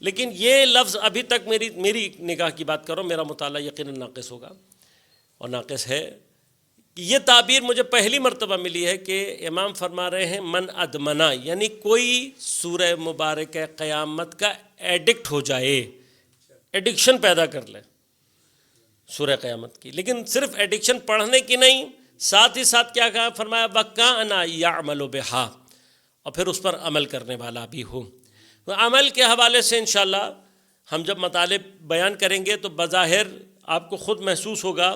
لیکن یہ لفظ ابھی تک میری نگاہ کی بات کرو، میرا مطالعہ یقیناً ناقص ہوگا اور ناقص ہے۔ یہ تعبیر مجھے پہلی مرتبہ ملی ہے کہ امام فرما رہے ہیں من ادمنا، یعنی کوئی سورہ مبارکہ قیامت کا ایڈکٹ ہو جائے، ایڈکشن پیدا کر لے سورہ قیامت کی، لیکن صرف ایڈکشن پڑھنے کی نہیں، ساتھ ہی ساتھ کیا کہا فرمایا وَكَانَ يَعْمَلُ بِهَا، اور پھر اس پر عمل کرنے والا بھی ہو۔ عمل کے حوالے سے انشاءاللہ ہم جب مطالب بیان کریں گے تو بظاہر آپ کو خود محسوس ہوگا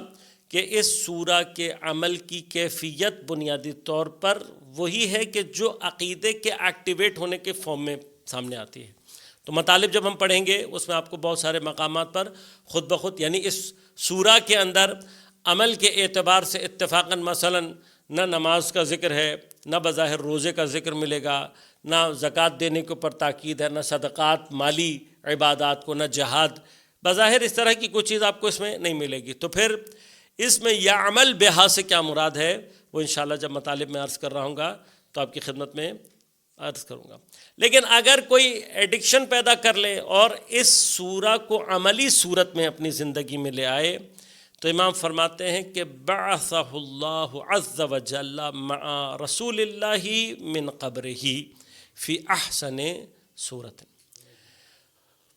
کہ اس سورہ کے عمل کی کیفیت بنیادی طور پر وہی ہے کہ جو عقیدے کے ایکٹیویٹ ہونے کے فارم میں سامنے آتی ہے۔ تو مطالب جب ہم پڑھیں گے اس میں آپ کو بہت سارے مقامات پر خود بخود یعنی اس سورہ کے اندر عمل کے اعتبار سے اتفاقاً مثلاً نہ نماز کا ذکر ہے، نہ بظاہر روزے کا ذکر ملے گا، نہ زکوٰۃ دینے کے اوپر تاکید ہے، نہ صدقات مالی عبادات کو، نہ جہاد، بظاہر اس طرح کی کوئی چیز آپ کو اس میں نہیں ملے گی۔ تو پھر اس میں یعمل بہا سے کیا مراد ہے وہ انشاءاللہ جب مطالب میں عرض کر رہا ہوں گا تو آپ کی خدمت میں عرض کروں گا۔ لیکن اگر کوئی ایڈکشن پیدا کر لے اور اس سورہ کو عملی صورت میں اپنی زندگی میں لے آئے تو امام فرماتے ہیں کہ بعثہ اللہ عز وجل مع رسول اللہ من قبرہ فی احسن صورت،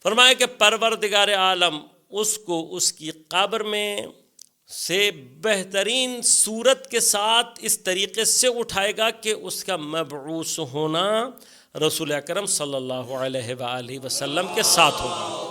فرمایا کہ پروردگار عالم اس کو اس کی قبر میں سے بہترین صورت کے ساتھ اس طریقے سے اٹھائے گا کہ اس کا مبعوث ہونا رسول اکرم صلی اللہ علیہ وآلہ وسلم کے ساتھ ہوگا۔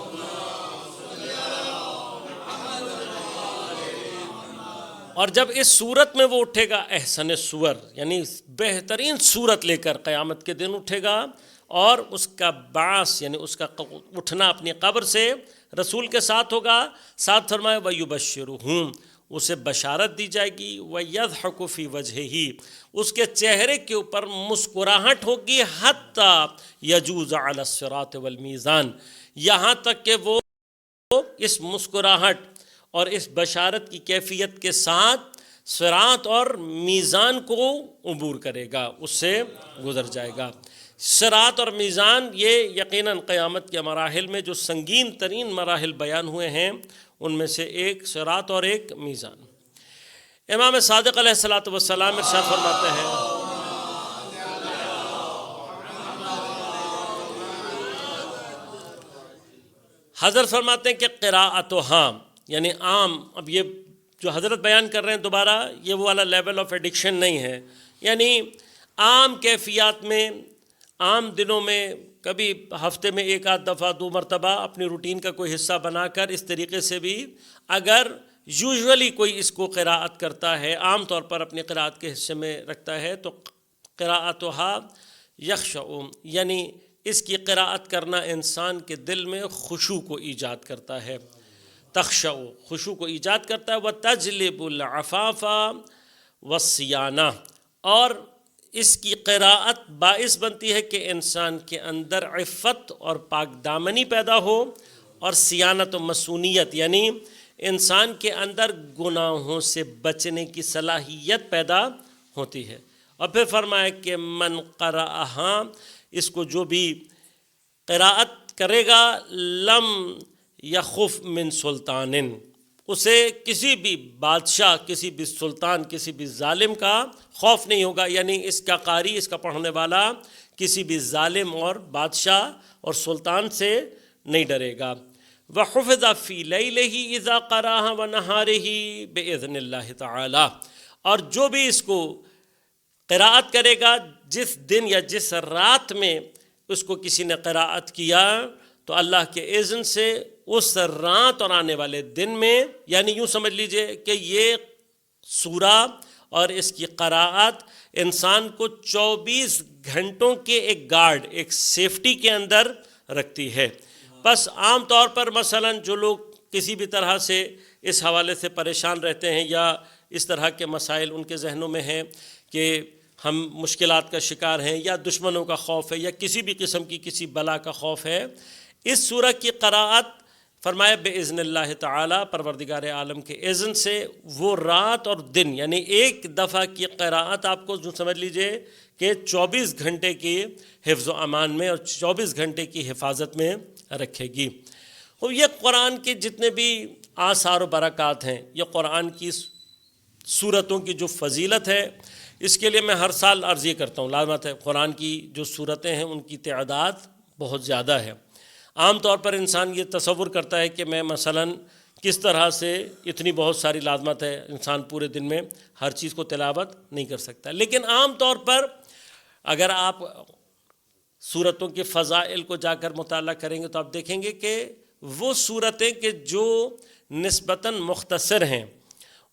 اور جب اس صورت میں وہ اٹھے گا احسن صور، یعنی بہترین صورت لے کر قیامت کے دن اٹھے گا، اور اس کا بعث یعنی اس کا اٹھنا اپنی قبر سے رسول کے ساتھ ہوگا، ساتھ فرمایا وَيُبَشِّرُهُمْ، اسے بشارت دی جائے گی، وَيَضْحَكُ فِي وَجْهِهِ، اس کے چہرے کے اوپر مسکراہٹ ہوگی، حَتَّى يَجُوزَ عَلَى الصِّرَاطِ وَالْمِيزَانِ، یہاں تک کہ وہ اس مسکراہٹ اور اس بشارت کی کیفیت کے ساتھ صراط اور میزان کو عبور کرے گا، اس سے گزر جائے گا۔ صراط اور میزان یہ یقیناً قیامت کے مراحل میں جو سنگین ترین مراحل بیان ہوئے ہیں ان میں سے ایک صراط اور ایک میزان۔ امام صادق علیہ السلام ارشاد فرماتے ہیں حضرت فرماتے ہیں کہ قراءتها، یعنی عام، اب یہ جو حضرت بیان کر رہے ہیں دوبارہ یہ وہ والا لیول آف ایڈکشن نہیں ہے، یعنی عام کیفیات میں، عام دنوں میں، کبھی ہفتے میں ایک آدھ دفعہ 2 مرتبہ اپنی روٹین کا کوئی حصہ بنا کر اس طریقے سے بھی اگر یوزولی کوئی اس کو قراءت کرتا ہے، عام طور پر اپنی قراءت کے حصے میں رکھتا ہے، تو قراءتھا یخشع، یعنی اس کی قراءت کرنا انسان کے دل میں خشوع کو ایجاد کرتا ہے، تخشع، خشوع کو ایجاد کرتا ہے، وتجلب العفاف والصیانہ، اور اس کی قراءت باعث بنتی ہے کہ انسان کے اندر عفت اور پاک دامنی پیدا ہو، اور صیانت و مصونیت، یعنی انسان کے اندر گناہوں سے بچنے کی صلاحیت پیدا ہوتی ہے۔ اور پھر فرمایا کہ من قرأہا، اس کو جو بھی قراءت کرے گا، لم یخف من سلطان، اسے کسی بھی بادشاہ، کسی بھی سلطان، کسی بھی ظالم کا خوف نہیں ہوگا، یعنی اس کا قاری، اس کا پڑھنے والا کسی بھی ظالم اور بادشاہ اور سلطان سے نہیں ڈرے گا۔ وحفظ فی لیلہ اذا قراها ونہارہ باذن اللہ تعالی، اور جو بھی اس کو قراءت کرے گا جس دن یا جس رات میں اس کو کسی نے قراءت کیا، تو اللہ کے اذن سے اس رات اور آنے والے دن میں، یعنی یوں سمجھ لیجئے کہ یہ سورہ اور اس کی قراءت انسان کو 24 گھنٹوں کے ایک گارڈ، ایک سیفٹی کے اندر رکھتی ہے۔ بس عام طور پر مثلا جو لوگ کسی بھی طرح سے اس حوالے سے پریشان رہتے ہیں یا اس طرح کے مسائل ان کے ذہنوں میں ہیں کہ ہم مشکلات کا شکار ہیں یا دشمنوں کا خوف ہے یا کسی بھی قسم کی کسی بلا کا خوف ہے، اس سورہ کی قراءت فرمایا بِإِذْنِ اللہ تعالی، پروردگار عالم کے اذن سے، وہ رات اور دن، یعنی ایک دفعہ کی قراءت آپ کو جو سمجھ لیجئے کہ 24 گھنٹے کی حفظ و امان میں اور 24 گھنٹے کی حفاظت میں رکھے گی۔ اور یہ قرآن کے جتنے بھی آثار و برکات ہیں، یہ قرآن کی صورتوں کی جو فضیلت ہے، اس کے لیے میں ہر سال عرض یہ کرتا ہوں، لازمت ہے، قرآن کی جو صورتیں ہیں ان کی تعداد بہت زیادہ ہے۔ عام طور پر انسان یہ تصور کرتا ہے کہ میں مثلاً کس طرح سے اتنی بہت ساری لازمت ہے، انسان پورے دن میں ہر چیز کو تلاوت نہیں کر سکتا، لیکن عام طور پر اگر آپ صورتوں کے فضائل کو جا کر مطالعہ کریں گے تو آپ دیکھیں گے کہ وہ صورتیں کہ جو نسبتاً مختصر ہیں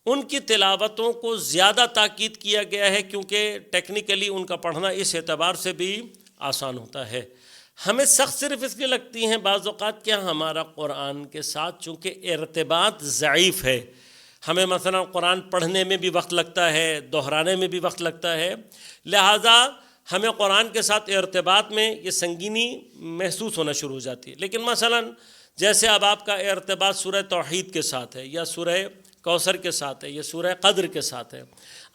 ان کی تلاوتوں کو زیادہ تاکید کیا گیا ہے، کیونکہ ٹیکنیکلی ان کا پڑھنا اس اعتبار سے بھی آسان ہوتا ہے۔ ہمیں سخت صرف اس لیے لگتی ہیں بعض اوقات کہ ہمارا قرآن کے ساتھ چونکہ ارتباط ضعیف ہے، ہمیں مثلا قرآن پڑھنے میں بھی وقت لگتا ہے، دہرانے میں بھی وقت لگتا ہے، لہٰذا ہمیں قرآن کے ساتھ ارتباط میں یہ سنگینی محسوس ہونا شروع ہو جاتی ہے۔ لیکن مثلا جیسے اب آپ کا ارتباط سورہ توحید کے ساتھ ہے، یا سورہ کوثر کے ساتھ ہے، یا سورہ قدر کے ساتھ ہے،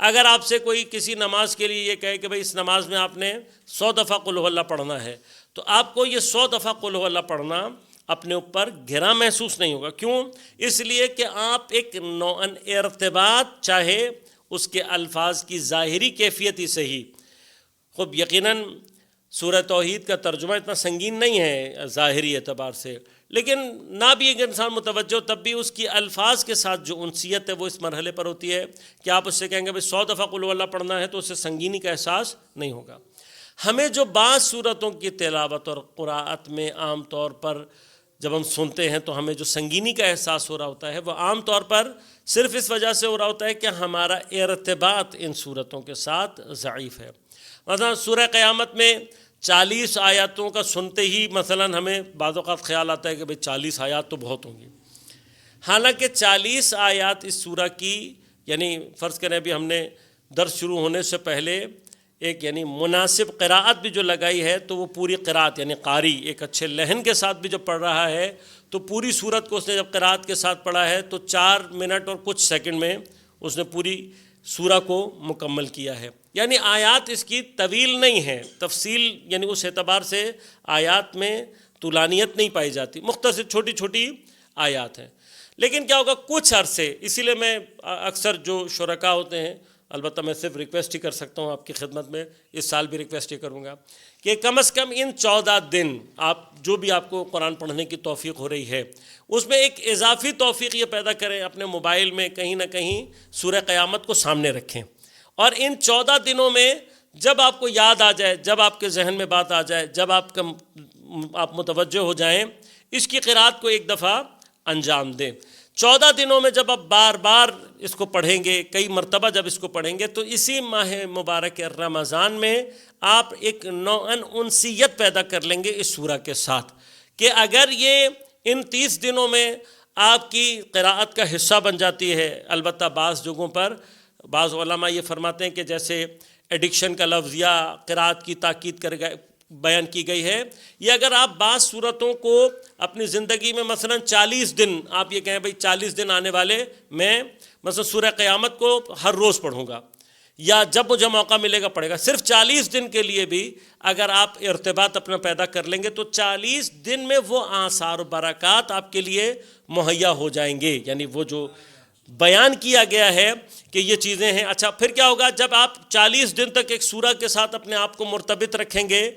اگر آپ سے کوئی کسی نماز کے لیے یہ کہے کہ بھئی اس نماز میں آپ نے 100 دفعہ قل هو اللہ پڑھنا ہے، تو آپ کو یہ 100 دفعہ قل هو اللہ پڑھنا اپنے اوپر گھرا محسوس نہیں ہوگا۔ کیوں؟ اس لیے کہ آپ ایک نوعاً ارتباط، چاہے اس کے الفاظ کی ظاہری کیفیت ہی صحیح، خب یقیناً سورہ توحید کا ترجمہ اتنا سنگین نہیں ہے ظاہری اعتبار سے، لیکن نہ بھی ایک انسان متوجہ، تب بھی اس کی الفاظ کے ساتھ جو انسیت ہے وہ اس مرحلے پر ہوتی ہے کہ آپ اس سے کہیں گے بھئی 100 دفعہ قل هو اللہ پڑھنا ہے، تو اس سے سنگینی کا احساس نہیں ہوگا۔ ہمیں جو بعض صورتوں کی تلاوت اور قراءت میں عام طور پر جب ہم سنتے ہیں تو ہمیں جو سنگینی کا احساس ہو رہا ہوتا ہے، وہ عام طور پر صرف اس وجہ سے ہو رہا ہوتا ہے کہ ہمارا ارتباط ان صورتوں کے ساتھ ضعیف ہے۔ مثلا سورہ قیامت میں 40 آیاتوں کا سنتے ہی مثلا ہمیں بعض اوقات خیال آتا ہے کہ بھئی 40 آیات تو بہت ہوں گی، حالانکہ 40 آیات اس سورہ کی، یعنی فرض کریں ابھی ہم نے درس شروع ہونے سے پہلے ایک یعنی مناسب قراءت بھی جو لگائی ہے، تو وہ پوری قراءت یعنی قاری ایک اچھے لحن کے ساتھ بھی جب پڑھ رہا ہے تو پوری سورت کو اس نے جب قراءت کے ساتھ پڑھا ہے تو 4 منٹ اور کچھ سیکنڈ میں اس نے پوری سورہ کو مکمل کیا ہے۔ یعنی آیات اس کی طویل نہیں ہے، تفصیل یعنی اس اعتبار سے آیات میں طولانیت نہیں پائی جاتی، مختصر چھوٹی چھوٹی آیات ہیں۔ لیکن کیا ہوگا کچھ عرصے، اسی لیے میں اکثر جو شرکاء ہوتے ہیں، البتہ میں صرف ریکویسٹ ہی کر سکتا ہوں آپ کی خدمت میں، اس سال بھی ریکویسٹ ہی کروں گا کہ کم از کم ان 14 دن آپ جو بھی آپ کو قرآن پڑھنے کی توفیق ہو رہی ہے، اس میں ایک اضافی توفیق یہ پیدا کریں، اپنے موبائل میں کہیں نہ کہیں سورہ قیامت کو سامنے رکھیں، اور ان 14 دنوں میں جب آپ کو یاد آ جائے، جب آپ کے ذہن میں بات آ جائے، جب آپ متوجہ ہو جائیں، اس کی قرأت کو ایک دفعہ انجام دیں۔ 14 دنوں میں جب آپ بار بار اس کو پڑھیں گے، کئی مرتبہ جب اس کو پڑھیں گے، تو اسی ماہ مبارک رمضان میں آپ ایک نوعاً انسیت پیدا کر لیں گے اس سورہ کے ساتھ، کہ اگر یہ ان 30 دنوں میں آپ کی قرأت کا حصہ بن جاتی ہے۔ البتہ بعض جگہوں پر بعض علماء یہ فرماتے ہیں کہ جیسے ایڈکشن کا لفظ یا قرأت کی تاکید کر گئے بیان کی گئی ہے، یہ اگر آپ بعض صورتوں کو اپنی زندگی میں مثلا 40 دن آپ یہ کہیں بھئی 40 دن آنے والے میں مثلا سورہ قیامت کو ہر روز پڑھوں گا یا جب مجھے موقع ملے گا پڑھے گا، صرف 40 دن کے لیے بھی اگر آپ ارتباط اپنا پیدا کر لیں گے تو 40 دن میں وہ آثار و برکات آپ کے لیے مہیا ہو جائیں گے، یعنی وہ جو بیان کیا گیا ہے کہ یہ چیزیں ہیں۔ اچھا پھر کیا ہوگا؟ جب آپ 40 دن تک ایک سورہ کے ساتھ اپنے آپ کو مرتبط رکھیں گے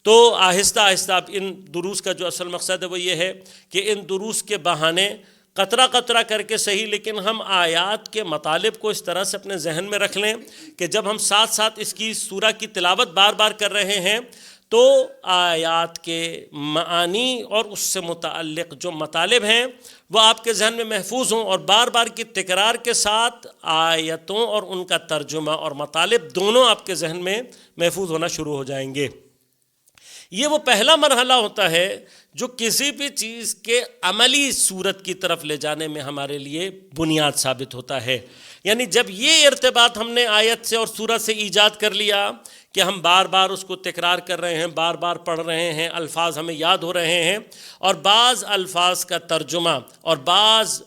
تو آہستہ آہستہ آپ ان دروس کا جو اصل مقصد ہے وہ یہ ہے کہ ان دروس کے بہانے قطرہ قطرہ کر کے صحیح، لیکن ہم آیات کے مطالب کو اس طرح سے اپنے ذہن میں رکھ لیں کہ جب ہم ساتھ ساتھ اس کی سورہ کی تلاوت بار بار کر رہے ہیں تو آیات کے معانی اور اس سے متعلق جو مطالب ہیں وہ آپ کے ذہن میں محفوظ ہوں، اور بار بار کی تکرار کے ساتھ آیتوں اور ان کا ترجمہ اور مطالب دونوں آپ کے ذہن میں محفوظ ہونا شروع ہو جائیں گے۔ یہ وہ پہلا مرحلہ ہوتا ہے جو کسی بھی چیز کے عملی صورت کی طرف لے جانے میں ہمارے لیے بنیاد ثابت ہوتا ہے۔ یعنی جب یہ ارتباط ہم نے آیت سے اور سورت سے ایجاد کر لیا کہ ہم بار بار اس کو تکرار کر رہے ہیں، بار بار پڑھ رہے ہیں، الفاظ ہمیں یاد ہو رہے ہیں، اور بعض الفاظ کا ترجمہ اور بعض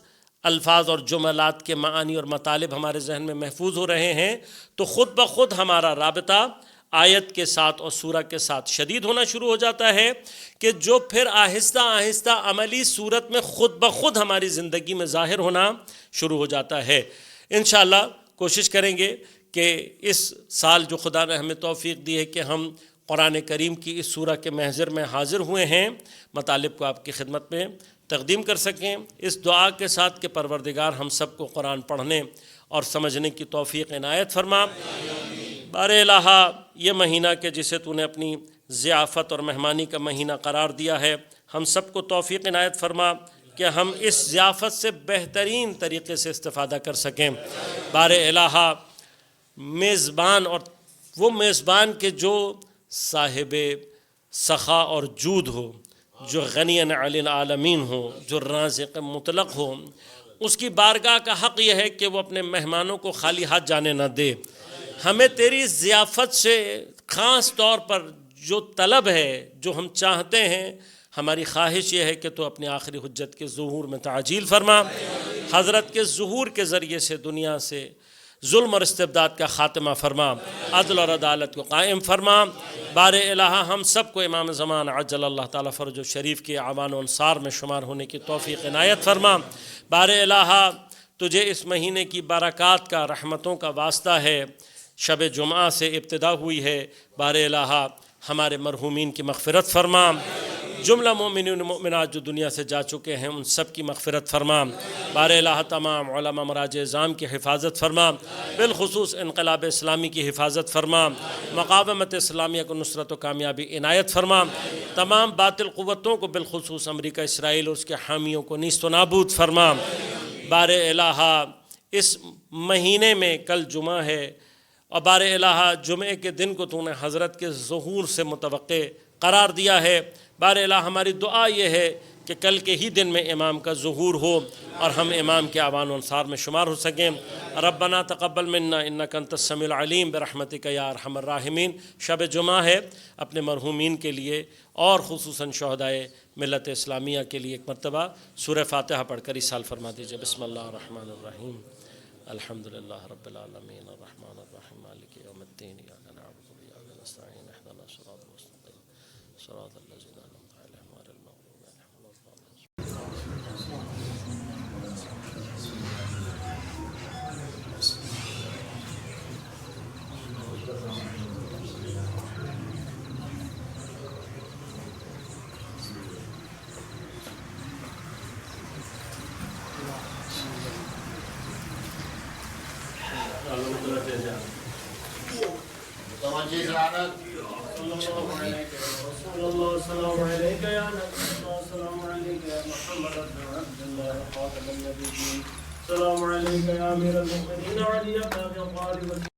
الفاظ اور جملات کے معانی اور مطالب ہمارے ذہن میں محفوظ ہو رہے ہیں، تو خود بخود ہمارا رابطہ آیت کے ساتھ اور سورہ کے ساتھ شدید ہونا شروع ہو جاتا ہے، کہ جو پھر آہستہ آہستہ عملی صورت میں خود بخود ہماری زندگی میں ظاہر ہونا شروع ہو جاتا ہے۔ انشاءاللہ کوشش کریں گے کہ اس سال جو خدا نے ہمیں توفیق دی ہے کہ ہم قرآن کریم کی اس سورہ کے محضر میں حاضر ہوئے ہیں، مطالب کو آپ کی خدمت میں تقدیم کر سکیں، اس دعا کے ساتھ کہ پروردگار ہم سب کو قرآن پڑھنے اور سمجھنے کی توفیق عنایت فرما۔ بار الہا یہ مہینہ کہ جسے تو نے اپنی ضیافت اور مہمانی کا مہینہ قرار دیا ہے، ہم سب کو توفیق عنایت فرما کہ ہم اس ضیافت سے بہترین طریقے سے استفادہ کر سکیں۔ بار الہا میزبان اور وہ میزبان کے جو صاحب سخا اور جود ہو، جو غنی عن العالمین ہو، جو رازق مطلق ہو، اس کی بارگاہ کا حق یہ ہے کہ وہ اپنے مہمانوں کو خالی ہاتھ جانے نہ دے۔ ہمیں تیری ضیافت سے خاص طور پر جو طلب ہے، جو ہم چاہتے ہیں، ہماری خواہش یہ ہے کہ تو اپنی آخری حجت کے ظہور میں تعجیل فرما، حضرت کے ظہور کے ذریعے سے دنیا سے ظلم اور استبداد کا خاتمہ فرما، عدل اور عدالت کو قائم فرما۔ بار الہا ہم سب کو امام زمان عجل اللہ تعالیٰ فرج و شریف کے اعوان و انصار میں شمار ہونے کی توفیق عنایت فرما۔ بار الہا تجھے اس مہینے کی برکات کا، رحمتوں کا واسطہ ہے، شب جمعہ سے ابتدا ہوئی ہے، بار الہا ہمارے مرحومین کی مغفرت فرما، جملہ مومنین و مومنات جو دنیا سے جا چکے ہیں ان سب کی مغفرت فرما۔ بار الہا تمام علماء مراجع اعظام کی حفاظت فرما، بالخصوص انقلاب اسلامی کی حفاظت فرما، مقاومت اسلامیہ کو نصرت و کامیابی عنایت فرما، تمام باطل قوتوں کو بالخصوص امریکہ، اسرائیل اور اس کے حامیوں کو نیست و نابود فرما۔ بار الہا اس مہینے میں کل جمعہ ہے، اور بار الہا جمعے کے دن کو تو نے حضرت کے ظہور سے متوقع قرار دیا ہے۔ بار الہا ہماری دعا یہ ہے کہ کل کے ہی دن میں امام کا ظہور ہو اور ہم امام کے اعوان و انصار میں شمار ہو سکیں۔ ربنا تقبل منا انک انت السمیع العلیم برحمتک یا ارحم الراحمین۔ شب جمعہ ہے، اپنے مرحومین کے لیے اور خصوصاً شہدائے ملت اسلامیہ کے لیے ایک مرتبہ سورہ فاتحہ پڑھ کر اِسال فرما دیجئے۔ بسم اللہ الرحمن الرحیم، الحمدللہ رب العالمین الرحمن الرحیم مالک یوم الدین، ایاک نعبد و ایاک نستعین، اہدنا الصراط المستقیم صراط الذین انعمت علیہم غیر المغضوب علیہم ولا الضالین۔ توجہ زیارت صلی اللہ علیہ رسول اللہ السلام علیک یا نبی اللہ السلام علیک یا محمد بن عبد اللہ خاتم النبیین السلام علیک یا امیر المؤمنین علی بن ابی طالب